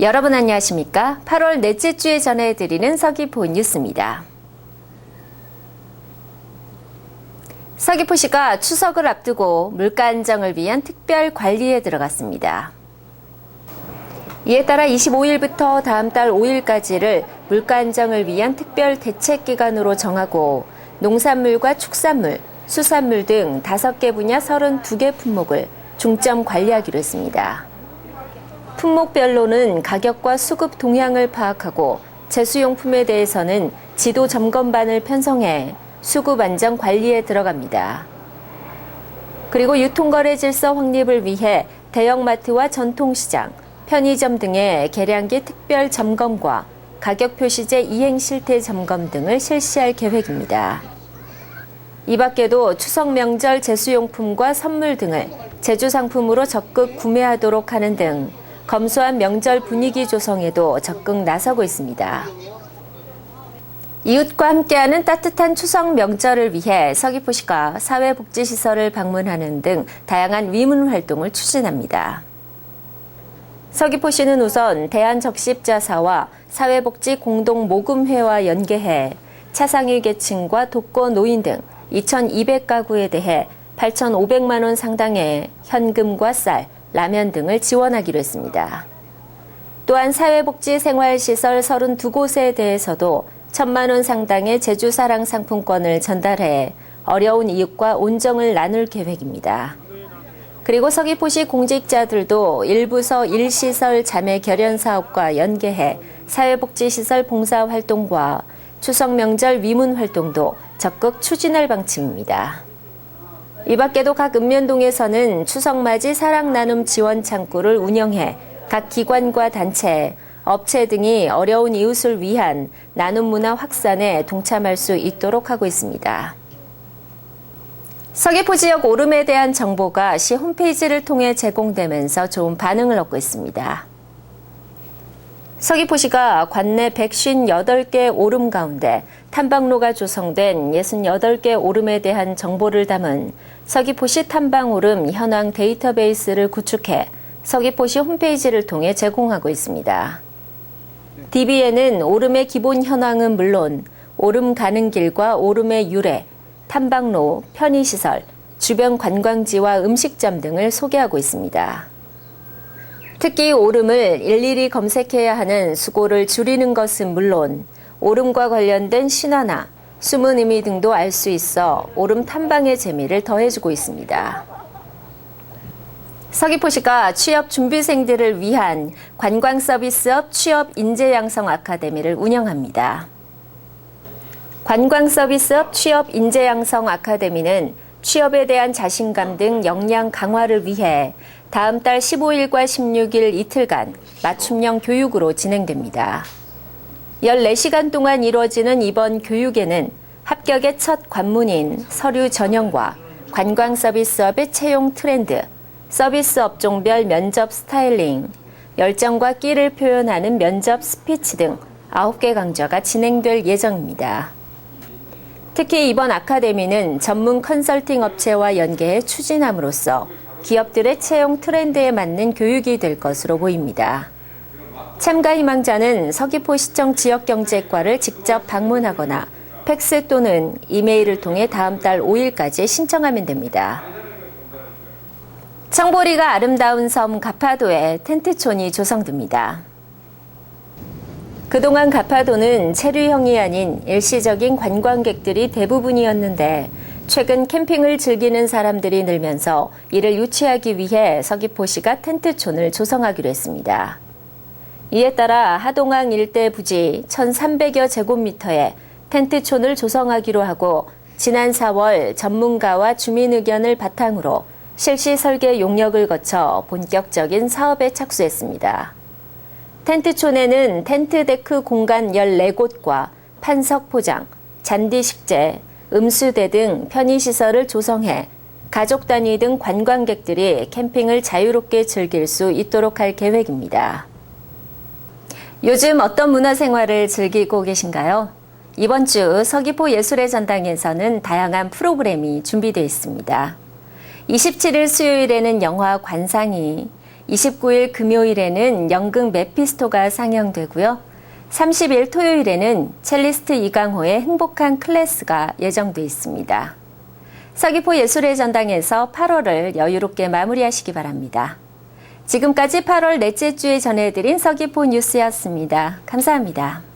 여러분 안녕하십니까? 8월 넷째 주에 전해드리는 서귀포 뉴스입니다. 서귀포시가 추석을 앞두고 물가 안정을 위한 특별 관리에 들어갔습니다. 이에 따라 25일부터 다음 달 5일까지를 물가 안정을 위한 특별 대책 기간으로 정하고 농산물과 축산물, 수산물 등 5개 분야 32개 품목을 중점 관리하기로 했습니다. 품목별로는 가격과 수급 동향을 파악하고 제수용품에 대해서는 지도 점검반을 편성해 수급 안정 관리에 들어갑니다. 그리고 유통거래 질서 확립을 위해 대형마트와 전통시장, 편의점 등의 계량기 특별 점검과 가격 표시제 이행 실태 점검 등을 실시할 계획입니다. 이 밖에도 추석 명절 제수용품과 선물 등을 제주 상품으로 적극 구매하도록 하는 등 검소한 명절 분위기 조성에도 적극 나서고 있습니다. 이웃과 함께하는 따뜻한 추석 명절을 위해 서귀포시가 사회복지시설을 방문하는 등 다양한 위문 활동을 추진합니다. 서귀포시는 우선 대한적십자사와 사회복지공동모금회와 연계해 차상위 계층과 독거 노인 등 2,200가구에 대해 8,500만 원 상당의 현금과 쌀, 라면 등을 지원하기로 했습니다. 또한 사회복지생활시설 32곳에 대해서도 1,000만 원 상당의 제주사랑 상품권을 전달해 어려운 이웃과 온정을 나눌 계획입니다. 그리고 서귀포시 공직자들도 일부서 1시설 자매 결연 사업과 연계해 사회복지시설 봉사활동과 추석 명절 위문 활동도 적극 추진할 방침입니다. 이 밖에도 각 읍면동에서는 추석맞이 사랑나눔 지원 창구를 운영해 각 기관과 단체, 업체 등이 어려운 이웃을 위한 나눔 문화 확산에 동참할 수 있도록 하고 있습니다. 서귀포 지역 오름에 대한 정보가 시 홈페이지를 통해 제공되면서 좋은 반응을 얻고 있습니다. 서귀포시가 관내 158개 오름 가운데 탐방로가 조성된 68개 오름에 대한 정보를 담은 서귀포시 탐방오름 현황 데이터베이스를 구축해 서귀포시 홈페이지를 통해 제공하고 있습니다. DB에는 오름의 기본 현황은 물론 오름 가는 길과 오름의 유래, 탐방로, 편의시설, 주변 관광지와 음식점 등을 소개하고 있습니다. 특히 오름을 일일이 검색해야 하는 수고를 줄이는 것은 물론 오름과 관련된 신화나 숨은 의미 등도 알 수 있어 오름 탐방의 재미를 더해주고 있습니다. 서귀포시가 취업 준비생들을 위한 관광 서비스업 취업 인재 양성 아카데미를 운영합니다. 관광 서비스업 취업 인재 양성 아카데미는 취업에 대한 자신감 등 역량 강화를 위해 다음 달 15일과 16일 이틀간 맞춤형 교육으로 진행됩니다. 14시간 동안 이루어지는 이번 교육에는 합격의 첫 관문인 서류 전형과 관광 서비스업의 채용 트렌드, 서비스 업종별 면접 스타일링, 열정과 끼를 표현하는 면접 스피치 등 9개 강좌가 진행될 예정입니다. 특히 이번 아카데미는 전문 컨설팅 업체와 연계해 추진함으로써 기업들의 채용 트렌드에 맞는 교육이 될 것으로 보입니다. 참가 희망자는 서귀포시청 지역경제과를 직접 방문하거나 팩스 또는 이메일을 통해 다음 달 5일까지 신청하면 됩니다. 청보리가 아름다운 섬 가파도에 텐트촌이 조성됩니다. 그동안 가파도는 체류형이 아닌 일시적인 관광객들이 대부분이었는데 최근 캠핑을 즐기는 사람들이 늘면서 이를 유치하기 위해 서귀포시가 텐트촌을 조성하기로 했습니다. 이에 따라 하동항 일대 부지 1,300여 제곱미터에 텐트촌을 조성하기로 하고 지난 4월 전문가와 주민 의견을 바탕으로 실시 설계 용역을 거쳐 본격적인 사업에 착수했습니다. 텐트촌에는 텐트 데크 공간 14곳과 판석 포장, 잔디 식재, 음수대 등 편의시설을 조성해 가족 단위 등 관광객들이 캠핑을 자유롭게 즐길 수 있도록 할 계획입니다. 요즘 어떤 문화생활을 즐기고 계신가요? 이번 주 서귀포 예술의 전당에서는 다양한 프로그램이 준비되어 있습니다. 27일 수요일에는 영화 관상이, 29일 금요일에는 연극 메피스토가 상영되고요. 30일 토요일에는 첼리스트 이강호의 행복한 클래스가 예정돼 있습니다. 서귀포 예술의 전당에서 8월을 여유롭게 마무리하시기 바랍니다. 지금까지 8월 넷째 주에 전해드린 서귀포 뉴스였습니다. 감사합니다.